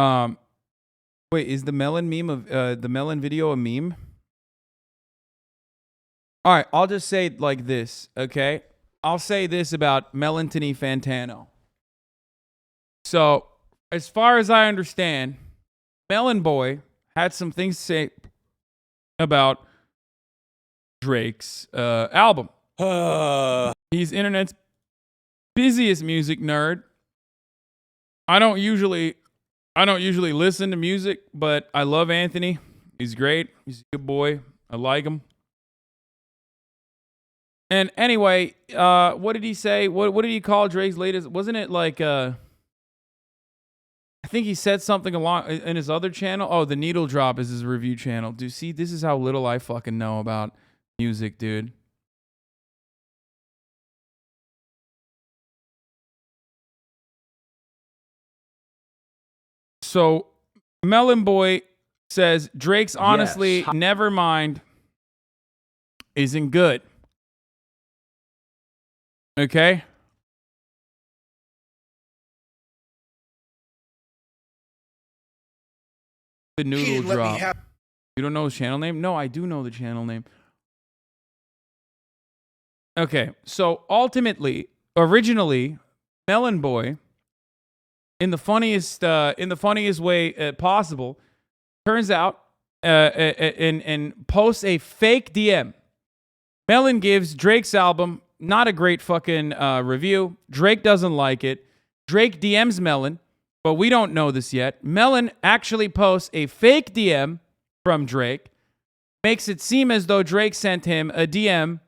Um, wait, is the melon meme of the melon video a meme? All right, I'll just say it like this, okay? I'll say this about Melantony Fantano. So, as far as I understand, Melon Boy had some things to say about Drake's album. He's internet's busiest music nerd. I don't usually listen to music, but I love Anthony. He's great. He's a good boy. I like him. And anyway, what did he say? What did he call Drake's latest? Wasn't it like I think he said something along in his other channel. Oh, the Needle Drop is his review channel. Dude, see, this is how little I fucking know about music, dude. So, Melon Boy says Drake's honestly, yes. Nevermind isn't good. Okay? The Noodle Drop. You don't know his channel name? No, I do know the channel name. Okay, so ultimately, originally, Melon Boy, in the funniest way possible, turns out and posts a fake DM. Melon gives Drake's album not a great fucking review. Drake doesn't like it. Drake DMs Melon, but we don't know this yet. Melon actually posts a fake DM from Drake, makes it seem as though Drake sent him a DM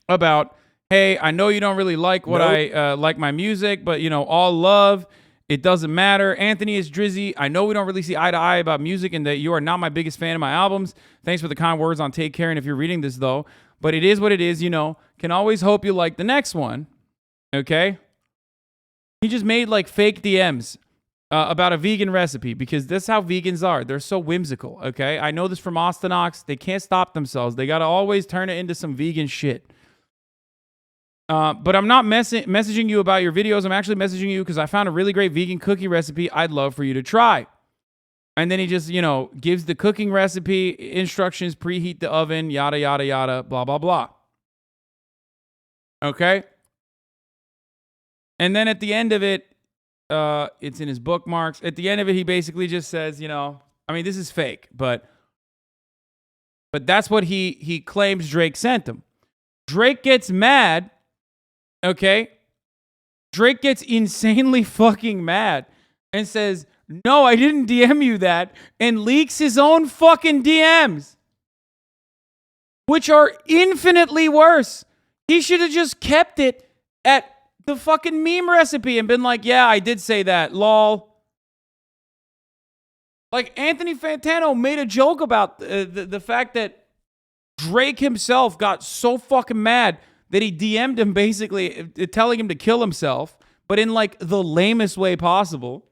about, hey, I know you don't really like what I like my music, but you know, all love. It doesn't matter. Anthony is Drizzy. I know we don't really see eye to eye about music and that you are not my biggest fan of my albums. Thanks for the kind words on Take Care. And if you're reading this, though, but it is what it is, you know, can always hope you like the next one. Okay? He just made like fake DMs about a vegan recipe because that's how vegans are. They're so whimsical. Okay? I know this from Ostenox. They can't stop themselves. They got to always turn it into some vegan shit. But I'm not messaging you about your videos. I'm actually messaging you because I found a really great vegan cookie recipe I'd love for you to try. And then he just, you know, gives the cooking recipe, instructions, preheat the oven, yada, yada, yada, blah, blah, blah. Okay? And then at the end of it, it's in his bookmarks. At the end of it, he basically just says, you know, I mean, this is fake, but that's what he claims Drake sent him. Drake gets mad. Okay? Drake gets insanely fucking mad and says, no, I didn't DM you that, and leaks his own fucking DMs, which are infinitely worse. He should have just kept it at the fucking meme recipe and been like, yeah, I did say that, lol. Like, Anthony Fantano made a joke about the fact that Drake himself got so fucking mad that he DM'd him basically telling him to kill himself, but in like the lamest way possible.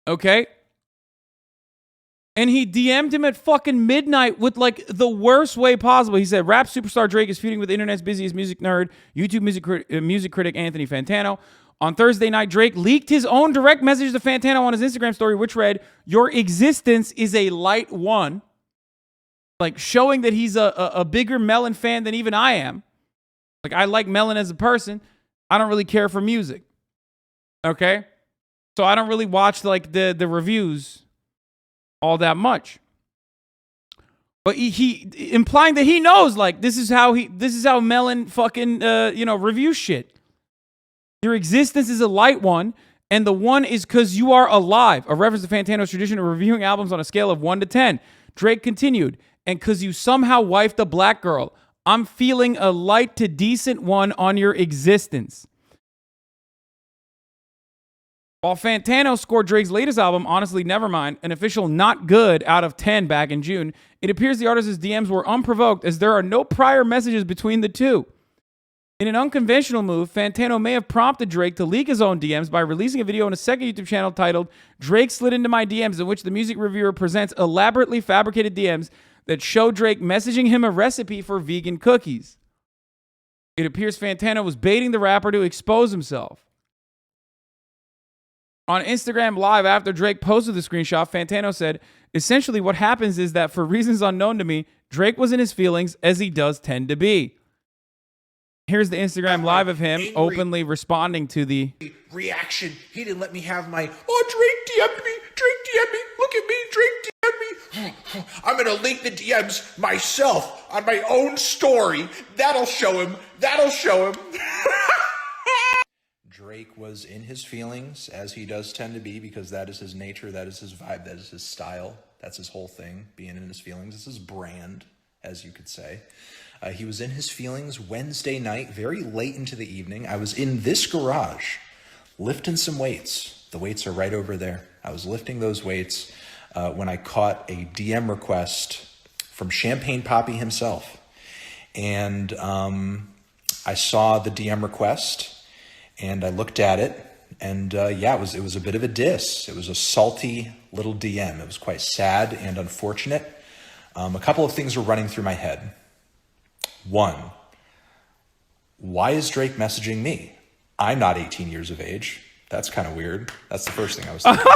Okay? And he DM'd him at fucking midnight with like the worst way possible. He said, rap superstar Drake is feuding with the internet's busiest music nerd, YouTube music critic Anthony Fantano. On Thursday night, Drake leaked his own direct message to Fantano on his Instagram story, which read, your existence is a light one. Like showing that he's a bigger Melon fan than even I am. Like I like Melon as a person. I don't really care for music. Okay? So I don't really watch like the reviews all that much. But he implying that he knows like this is how Melon fucking reviews shit. Your existence is a light one, and the one is because you are alive. A reference to Fantano's tradition of reviewing albums on a scale of 1 to 10. Drake continued, and because you somehow wifed a black girl, I'm feeling a light to decent one on your existence. While Fantano scored Drake's latest album, Honestly Nevermind, an official not good out of 10 back in June, it appears the artist's DMs were unprovoked as there are no prior messages between the two. In an unconventional move, Fantano may have prompted Drake to leak his own DMs by releasing a video on a second YouTube channel titled Drake Slid Into My DMs, in which the music reviewer presents elaborately fabricated DMs that show Drake messaging him a recipe for vegan cookies. It appears Fantano was baiting the rapper to expose himself. On Instagram Live, after Drake posted the screenshot, Fantano said, essentially what happens is that for reasons unknown to me, Drake was in his feelings, as he does tend to be. Here's the Instagram Live of him openly responding to the reaction. He didn't let me have my, Drake DM'd me, look at me, Drake DM'd me. I'm going to link the DMs myself on my own story. That'll show him. Drake was in his feelings, as he does tend to be, because that is his nature, that is his vibe, that is his style. That's his whole thing, being in his feelings. It's his brand, as you could say. He was in his feelings Wednesday night, very late into the evening. I was in this garage, lifting some weights. The weights are right over there. I was lifting those weights when I caught a DM request from Champagne Poppy himself. And I saw the DM request, and I looked at it, and it was a bit of a diss. It was a salty little DM. It was quite sad and unfortunate. A couple of things were running through my head. One, why is Drake messaging me? I'm not 18 years of age. That's kind of weird. That's the first thing I was thinking.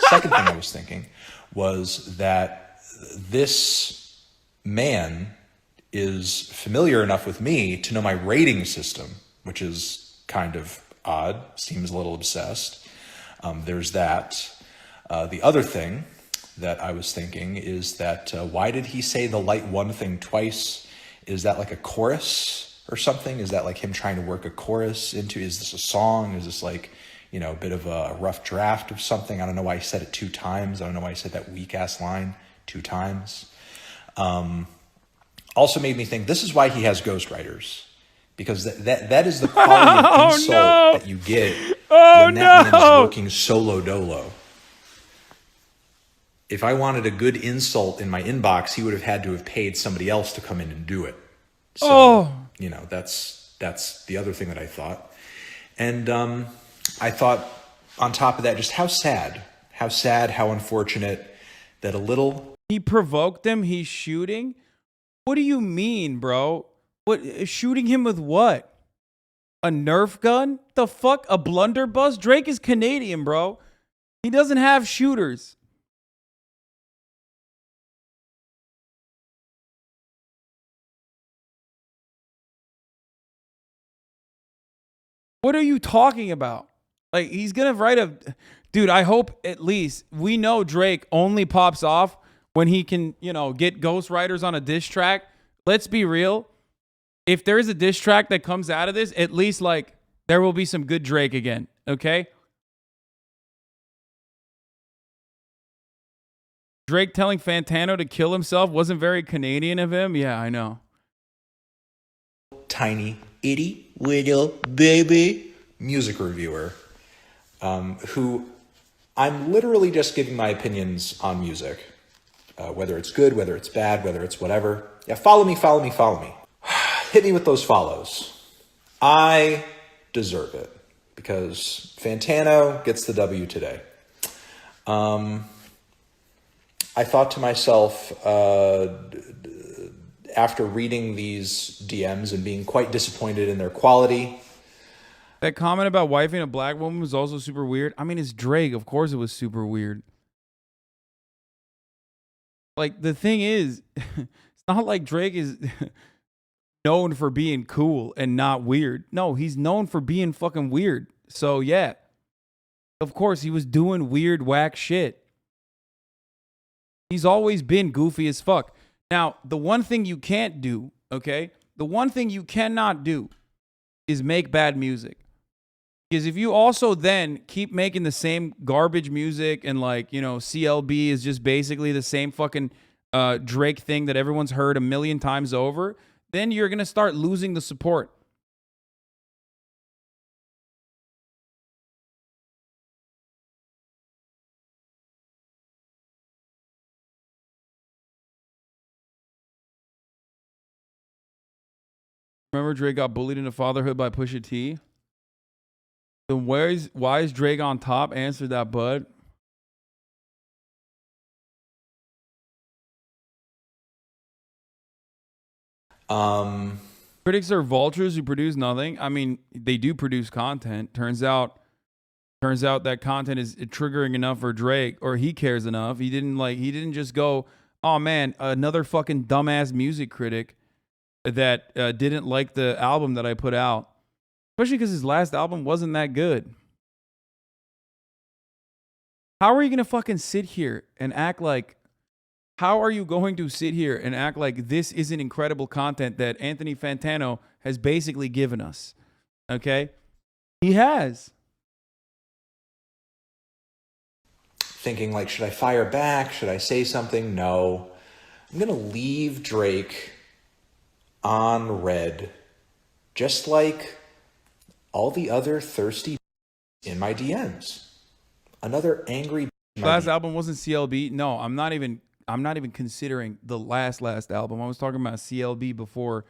Second thing I was thinking was that this man is familiar enough with me to know my rating system, which is kind of odd, seems a little obsessed. There's that. The other thing that I was thinking is that why did he say the light one thing twice? Is that like a chorus or something? Is that like him trying to work a chorus into, is this a song? Is this like, a bit of a rough draft of something? I don't know why he said it 2 times. I don't know why he said that weak ass line 2 times. Also made me think this is why he has ghostwriters, because that is the quality of insult that you get when that man is working solo dolo. If I wanted a good insult in my inbox, he would have had to have paid somebody else to come in and do it. So, that's the other thing that I thought. And I thought on top of that, just how sad, how unfortunate that a little... He provoked him, he's shooting? What do you mean, bro? What, shooting him with what? A Nerf gun? The fuck? A blunderbuss? Drake is Canadian, bro. He doesn't have shooters. What are you talking about? Like, he's going to write a... Dude, I hope at least we know Drake only pops off when he can, get ghostwriters on a diss track. Let's be real. If there's a diss track that comes out of this, at least, there will be some good Drake again, okay? Drake telling Fantano to kill himself wasn't very Canadian of him. Yeah, I know. Tiny itty little baby music reviewer who I'm literally just giving my opinions on music, whether it's good, whether it's bad, whether it's whatever. Yeah, follow me. Hit me with those follows. I deserve it because Fantano gets the W today. I thought to myself, after reading these DMs and being quite disappointed in their quality. That comment about wifing a black woman was also super weird. I mean, it's Drake. Of course it was super weird. Like, the thing is, it's not like Drake is known for being cool and not weird. No, he's known for being fucking weird. So, yeah. Of course, he was doing weird, whack shit. He's always been goofy as fuck. Now, the one thing you can't do, okay? The one thing you cannot do is make bad music. Because if you also then keep making the same garbage music and CLB is just basically the same fucking Drake thing that everyone's heard a million times over, then you're going to start losing the support. Remember Drake got bullied into fatherhood by Pusha T? Then why is Drake on top? Answer that, bud. Critics are vultures who produce nothing. I mean, they do produce content. Turns out Turns out that content is triggering enough for Drake, or he cares enough. He didn't just go, oh man, another fucking dumbass music critic that didn't like the album that I put out. Especially because his last album wasn't that good. How are you going to fucking sit here and act like, how are you going to sit here and act like this isn't incredible content that Anthony Fantano has basically given us? Okay? He has. Thinking like, should I fire back? Should I say something? No. I'm going to leave Drake on red, just like all the other thirsty in my DMs. Another angry. Last album wasn't CLB. No, I'm not even considering the last album. I was talking about CLB before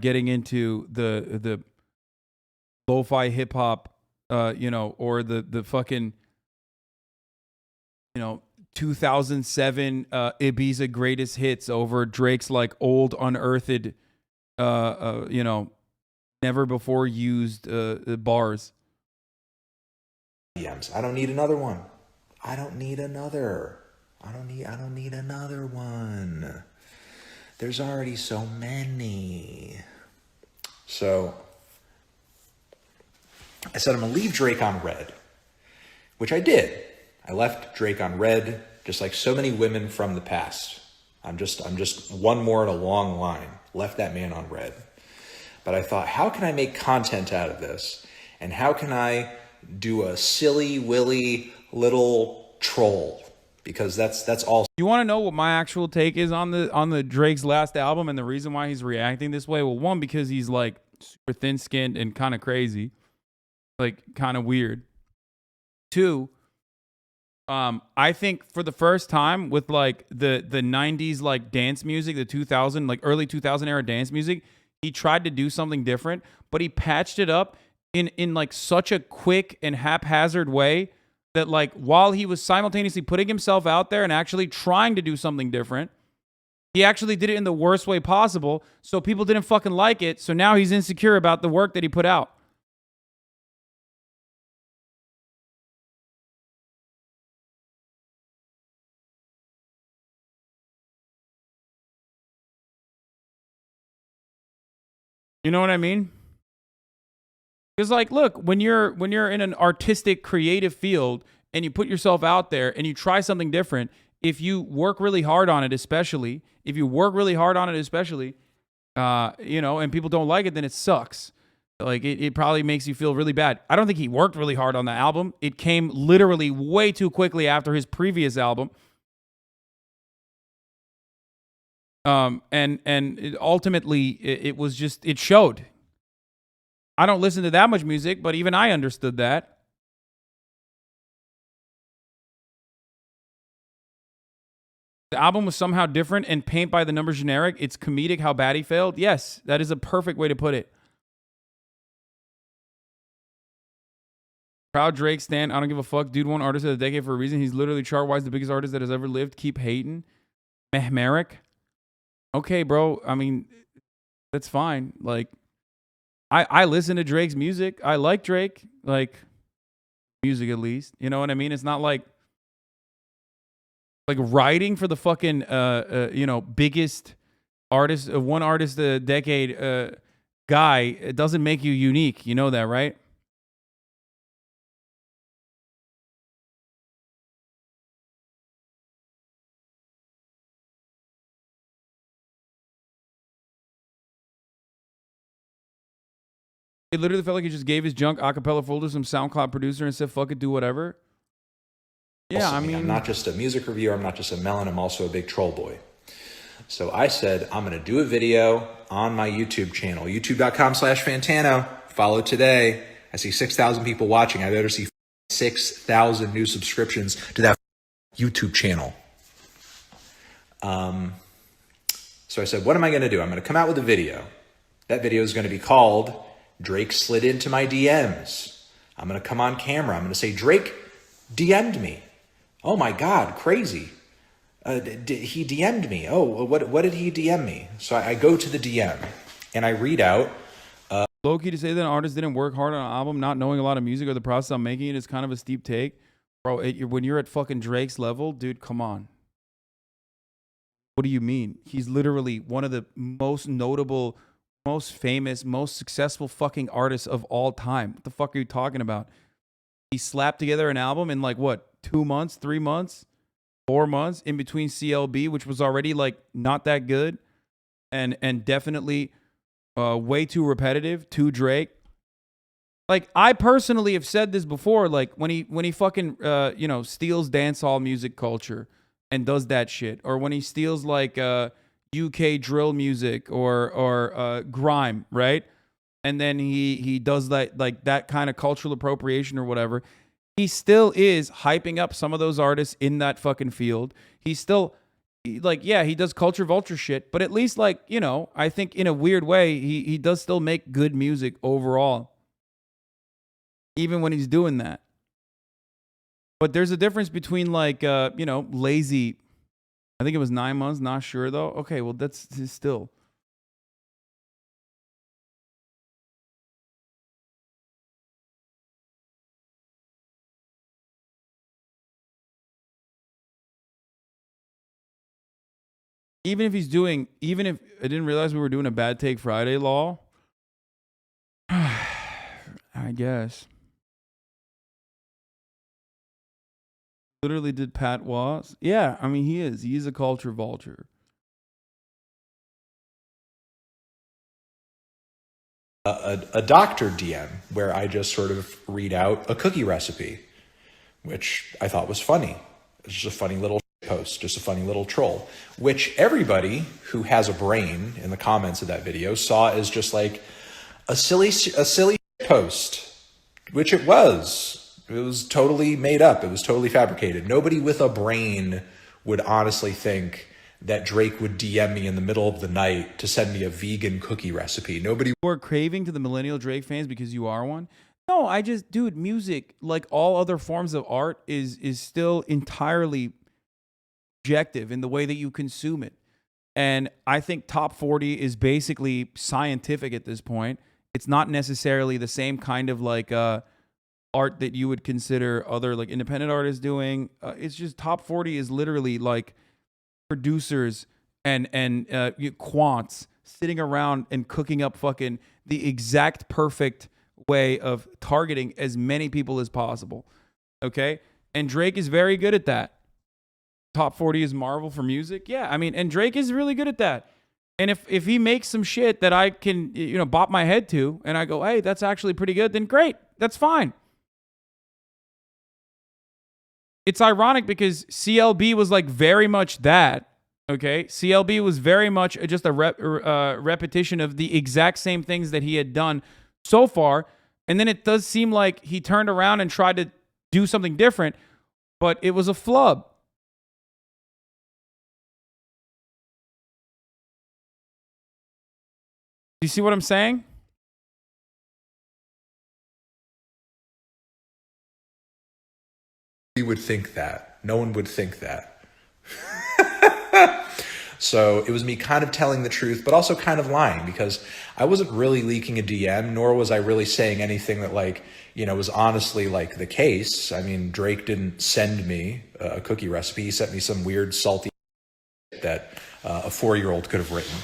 getting into the lo-fi hip hop, or the fucking 2007 Ibiza greatest hits over Drake's like old unearthed, never before used bars. DMs. I don't need another one. I don't need another one. There's already so many. So I said I'm gonna leave Drake on red, which I did. I left Drake on red, just like so many women from the past. I'm just one more in a long line. Left that man on red. But I thought, how can I make content out of this? And how can I do a silly willy little troll? Because that's all. You want to know what my actual take is on the Drake's last album and the reason why he's reacting this way? Well, one, because he's like super thin-skinned and kind of crazy, like kind of weird. Two, I think for the first time with like the 90s like dance music, the 2000 like early 2000 era dance music, he tried to do something different, but he patched it up in like such a quick and haphazard way that like while he was simultaneously putting himself out there and actually trying to do something different, he actually did it in the worst way possible. So people didn't fucking like it. So now he's insecure about the work that he put out. You know what I mean? Because like, look, when you're in an artistic, creative field and you put yourself out there and you try something different, if you work really hard on it, especially, and people don't like it, then it sucks. Like it probably makes you feel really bad. I don't think he worked really hard on the album. It came literally way too quickly after his previous album. Ultimately, it was just, it showed. I don't listen to that much music, but even I understood that. The album was somehow different and paint by the numbers generic. It's comedic how bad he failed. Yes, that is a perfect way to put it. Proud Drake stan. I don't give a fuck. Dude won artist of the decade for a reason. He's literally chart-wise the biggest artist that has ever lived. Keep hating. Mehmeric. Okay, bro. I mean, that's fine. Like, I listen to Drake's music. I like Drake. Like, music at least. You know what I mean? It's not like writing for the fucking, biggest artist, one artist a decade guy. It doesn't make you unique. You know that, right? It literally felt like he just gave his junk acapella folder to some SoundCloud producer and said, fuck it, do whatever. Yeah, I mean, I'm not just a music reviewer. I'm not just a melon. I'm also a big troll boy. So I said, I'm going to do a video on my YouTube channel, youtube.com/Fantano. Follow today. I see 6,000 people watching. I better see 6,000 new subscriptions to that YouTube channel. So I said, what am I going to do? I'm going to come out with a video. That video is going to be called Drake Slid Into My DMs. I'm going to come on camera. I'm going to say, Drake DM'd me. Oh my God, crazy. He DM'd me. Oh, what did he DM me? So I go to the DM and I read out Low-key to say that an artist didn't work hard on an album, not knowing a lot of music or the process of making it is kind of a steep take. Bro, when you're at fucking Drake's level, dude, come on. What do you mean? He's literally one of the most notable, most famous, most successful fucking artists of all time. What the fuck are you talking about? He slapped together an album in like what, 2 months, 3 months, 4 months in between CLB, which was already like not that good, and definitely way too repetitive to Drake. Like, I personally have said this before, like when he fucking steals dancehall music culture and does that shit, or when he steals like UK drill music or grime, right? And then he does that, like that kind of cultural appropriation or whatever. He still is hyping up some of those artists in that fucking field. He's still like, yeah, he does culture vulture shit, but at least, like, I think in a weird way, he does still make good music overall, even when he's doing that. But there's a difference between like, lazy. I think it was 9 months. Not sure though. Okay, well that's still. Even if I didn't realize we were doing a bad take Friday law, I guess. Literally did Pat Was. Yeah, I mean, he is. He's a culture vulture. A doctor DM where I just sort of read out a cookie recipe, which I thought was funny. It's just a funny little post, just a funny little troll, which everybody who has a brain in the comments of that video saw as just like a silly post, which it was. It was totally made up. It was totally fabricated. Nobody with a brain would honestly think that Drake would DM me in the middle of the night to send me a vegan cookie recipe. Nobody. Or craving to the millennial Drake fans because you are one. No, dude, music, like all other forms of art, is still entirely objective in the way that you consume it. And I think top 40 is basically scientific at this point. It's not necessarily the same kind of like art that you would consider other like independent artists doing. It's just top 40 is literally like producers and quants sitting around and cooking up fucking the exact perfect way of targeting as many people as possible. Okay? And Drake is very good at that. Top 40 is Marvel for music. Yeah, I mean, and Drake is really good at that. And if he makes some shit that I can, bop my head to, and I go, hey, that's actually pretty good, then great. That's fine. It's ironic because CLB was like very much that. Okay, CLB was very much just a repetition of the exact same things that he had done so far. And then it does seem like he turned around and tried to do something different, but it was a flub. Do you see what I'm saying? We would think that. No one would think that. So it was me kind of telling the truth, but also kind of lying, because I wasn't really leaking a DM, nor was I really saying anything that was honestly like the case. I mean, Drake didn't send me a cookie recipe. He sent me some weird salty that a 4-year-old could have written.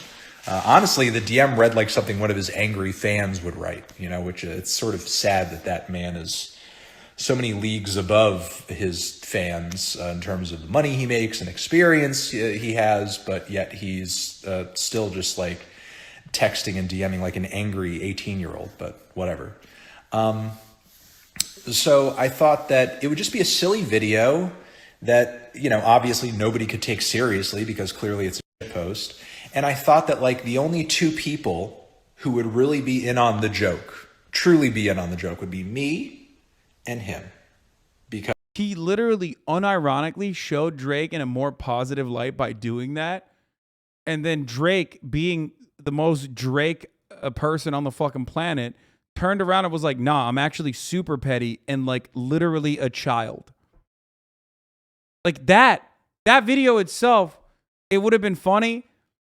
Honestly, the DM read like something one of his angry fans would write, which it's sort of sad that man is so many leagues above his fans in terms of the money he makes and experience he has, but yet he's still just like texting and DMing like an angry 18-year-old, but whatever. So I thought that it would just be a silly video that, obviously nobody could take seriously because clearly it's a post. And I thought that like the only two people who would really be in on the joke, truly be in on the joke, would be me and him, because he literally unironically showed Drake in a more positive light by doing that. And then Drake, being the most Drake person on the fucking planet, turned around and was like, nah, I'm actually super petty and like literally a child. Like that video itself, it would have been funny,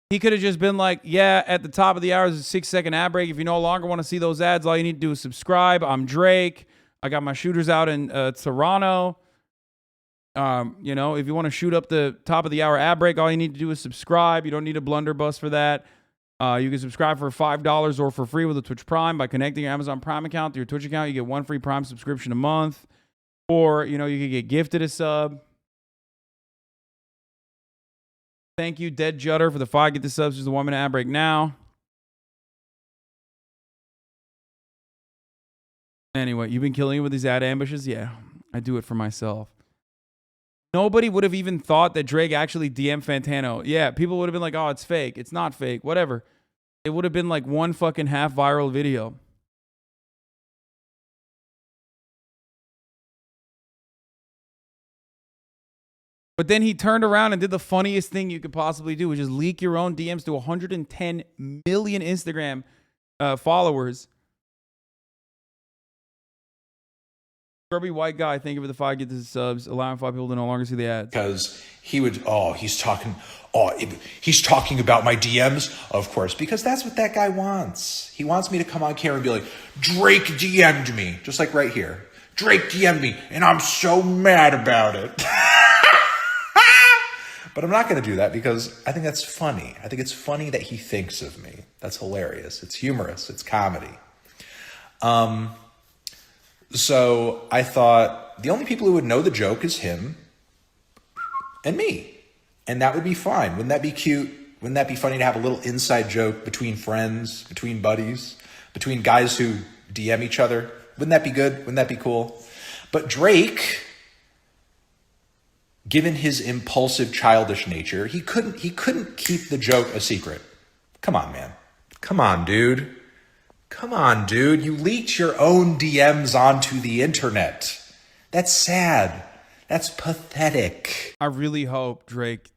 He could have just been like, yeah, at the top of the hour is a 6-second ad break. If you no longer want to see those ads, all you need to do is subscribe. I'm Drake. I got my shooters out in Toronto. You know, if you want to shoot up the top of the hour ad break, all you need to do is subscribe. You don't need a blunderbuss for that. You can subscribe for $5 or for free with a Twitch Prime by connecting your Amazon Prime account to your Twitch account. You get 1 free Prime subscription a month. Or, you know, you could get gifted a sub. Thank you, Dead Jutter, for the 5. Get the subs. There's a 1-minute ad break now. Anyway, you've been killing it with these ad ambushes? Yeah, I do it for myself. Nobody would have even thought that Drake actually DM'd Fantano. Yeah, people would have been like, oh, it's fake. It's not fake. Whatever. It would have been like one fucking half viral video. But then he turned around and did the funniest thing you could possibly do, which is leak your own DMs to 110 million Instagram followers. Scrubby white guy, thank you for the 5. Get the subs, allowing 5 people to no longer see the ads. Because he would, he's talking about my DMs, of course, because that's what that guy wants. He wants me to come on camera and be like, Drake DM'd me, just like right here. Drake DM'd me, and I'm so mad about it. But I'm not going to do that because I think that's funny. I think it's funny that he thinks of me. That's hilarious. It's humorous. It's comedy. So I thought the only people who would know the joke is him and me. And that would be fine. Wouldn't that be cute? Wouldn't that be funny to have a little inside joke between friends, between buddies, between guys who DM each other? Wouldn't that be good? Wouldn't that be cool? But Drake, given his impulsive, childish nature, he couldn't keep the joke a secret. Come on, man. Come on, dude. Come on, dude. You leaked your own DMs onto the internet. That's sad. That's pathetic. I really hope Drake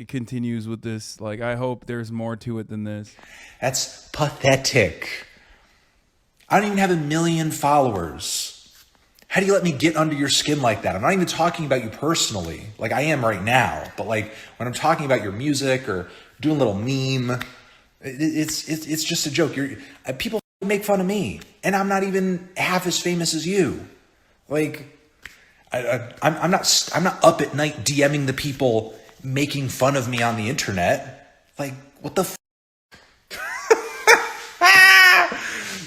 continues with this. Like, I hope there's more to it than this. That's pathetic. I don't even have 1 million followers. How do you let me get under your skin like that? I'm not even talking about you personally, like I am right now. But like when I'm talking about your music or doing a little meme, it's just a joke. People make fun of me, and I'm not even half as famous as you. Like I'm not up at night DMing the people making fun of me on the internet. Like what the.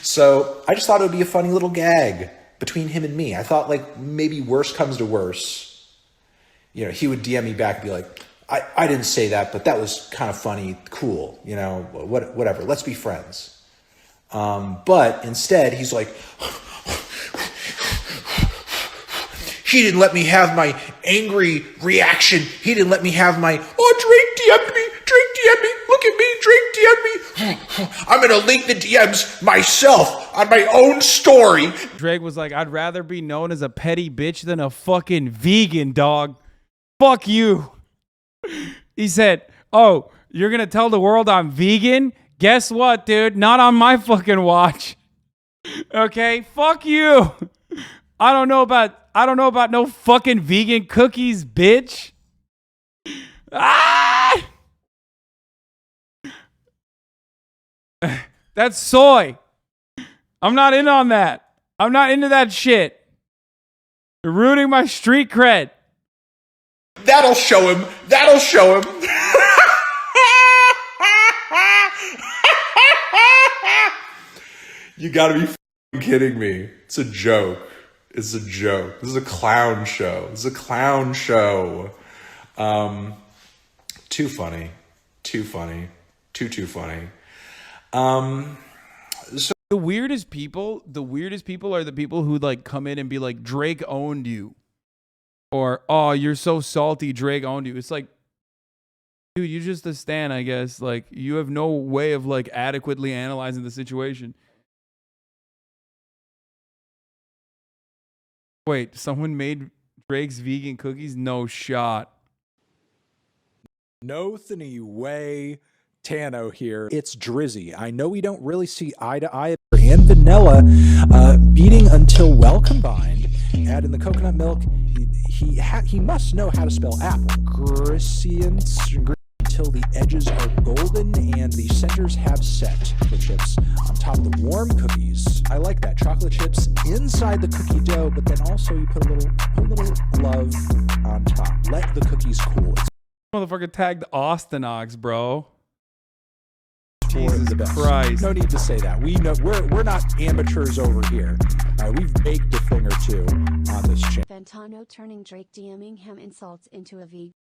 So I just thought it would be a funny little gag between him and me. I thought like maybe worse comes to worse. You know, he would DM me back and be like, I didn't say that, but that was kind of funny. Cool. You know, whatever. Let's be friends. But instead he's like, he didn't let me have my angry reaction. He didn't let me have my, Drake DM'd me. Look at me. Drake DM'd me. I'm going to link the DMs myself on my own story. Drake was like, I'd rather be known as a petty bitch than a fucking vegan, dog. Fuck you. He said, oh, you're going to tell the world I'm vegan? Guess what, dude? Not on my fucking watch. Okay? Fuck you. I don't know about no fucking vegan cookies, bitch. Ah! That's soy. I'm not in on that. I'm not into that shit. You're ruining my street cred. That'll show him. You gotta be f***ing kidding me. It's a joke. This is a clown show. Too funny. Too funny. So the weirdest people are the people who like come in and be like, Drake owned you. Or, oh, you're so salty, Drake owned you. It's like, dude, you're just a stan, I guess. Like, you have no way of like adequately analyzing the situation. Wait, someone made Drake's vegan cookies? No shot. No way. Tano here. It's Drizzy. I know we don't really see eye to eye and vanilla beating until well combined. Add in the coconut milk. He must know how to spell apple. Ingredients until the edges are golden and the centers have set. Chocolate chips on top of the warm cookies. I like that. Chocolate chips inside the cookie dough, but then also you put a little love on top. Let the cookies cool. Motherfucker tagged Austinox, bro. Jesus Christ. No need to say that. We know we're not amateurs over here. We've baked a thing or two on this channel. Fantano turning Drake DMing him insults into a vegan.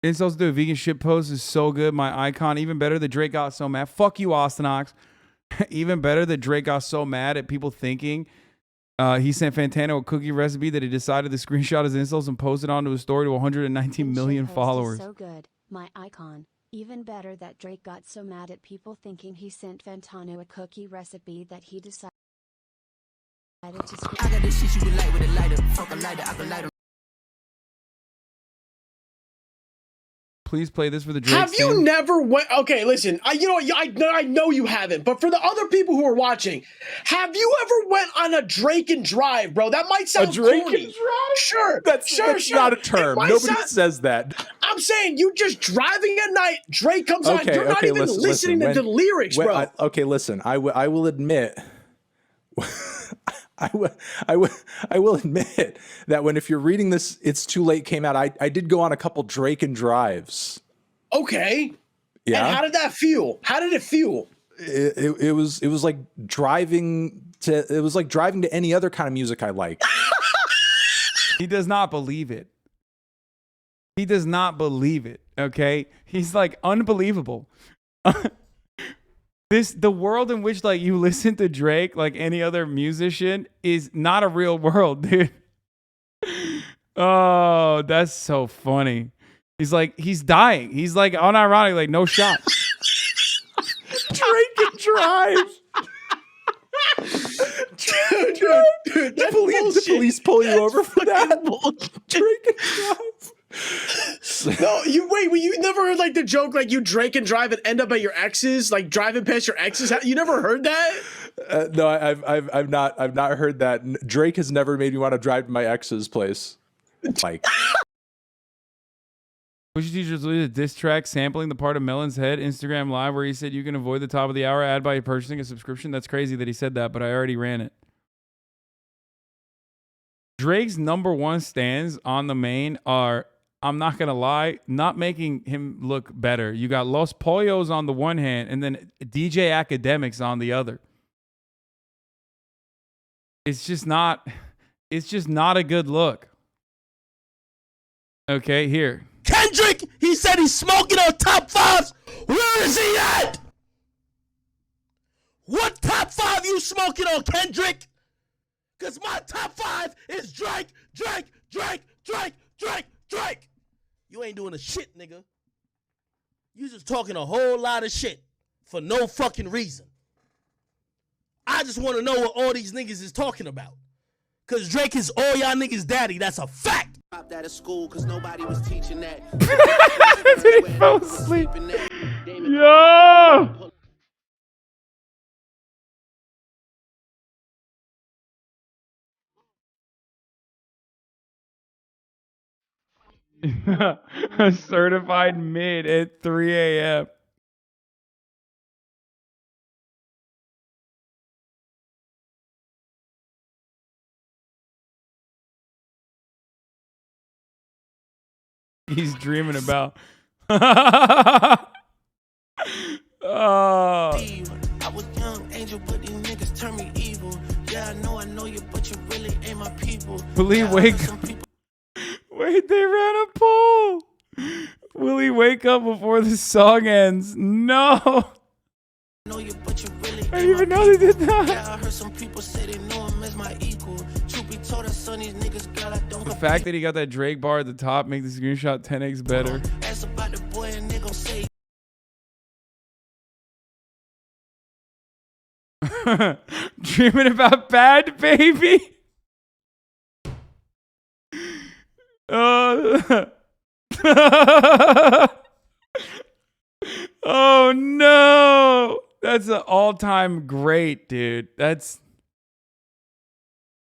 Insults to a vegan shit post is so good. My icon. Even better that Drake got so mad. Fuck you, Austinox. Even better that Drake got so mad at people thinking he sent Fantano a cookie recipe that he decided to screenshot his insults and post it onto his story to 119 million followers. So good. My icon. Even better that Drake got so mad at people thinking he sent Fantano a cookie recipe that he decided to screenshot. I got this shit you can light with a lighter. Fuck a lighter, I can light a. Please play this for the Drake. Have you never went? Okay, listen. I know you haven't, but for the other people who are watching, have you ever went on a Drake and drive, bro? That might sound Drake corny. and drive? Sure, That's not a term. Nobody says that. I'm saying you just driving at night. Drake comes on. You're not even listening to the lyrics, bro. Okay, listen. I will admit. I will admit that if you're reading this, It's Too Late came out. I did go on a couple Drake and drives. Okay. Yeah. And how did that feel? How did it feel? It was like driving to any other kind of music I like. He does not believe it. He does not believe it. Okay. He's like unbelievable. The world in which like you listen to Drake like any other musician is not a real world, dude. Oh, that's so funny. He's dying. He's like unironic, like no shot. Drake and drive. Dude, The police pull you over for that? Drake and drive. No, you never heard like the joke like you Drake and drive and end up at your ex's, like driving past your ex's? You never heard that? No, I've not heard that. Drake has never made me want to drive to my ex's place. Like, Pusha T just released a diss track sampling the part of Melon's head Instagram Live where he said you can avoid the top of the hour ad by purchasing a subscription. That's crazy that he said that, but I already ran it. Drake's #1 stands on the main are, I'm not going to lie, not making him look better. You got Los Pollos on the one hand and then DJ Academics on the other. It's just not a good look. Okay, here. Kendrick, he said he's smoking on top 5s. Where is he at? What top 5 you smoking on, Kendrick? Because my top 5 is Drake. You ain't doing a shit, nigga. You just talking a whole lot of shit for no fucking reason. I just want to know what all these niggas is talking about. Because Drake is all y'all niggas' daddy. That's a fact. Dropped out of school because nobody was teaching that. He fell asleep. Yo! A certified mid at 3 a.m. He's dreaming about. I was young angel, but these niggas turn me evil. Yeah, I know you, but you really ain't my people. Will he wake up? Wait, they ran a poll. Will he wake up before the song ends? No. I didn't even know they did that. Yeah, I heard some people say they know him as my equal. Truth be told, I son these niggas, girl, I don't. The fact that he got that Drake bar at the top makes the screenshot 10x better. Ask about the boy and they gon' say. Dreaming about bad baby. Oh no. That's an all-time great, dude. That's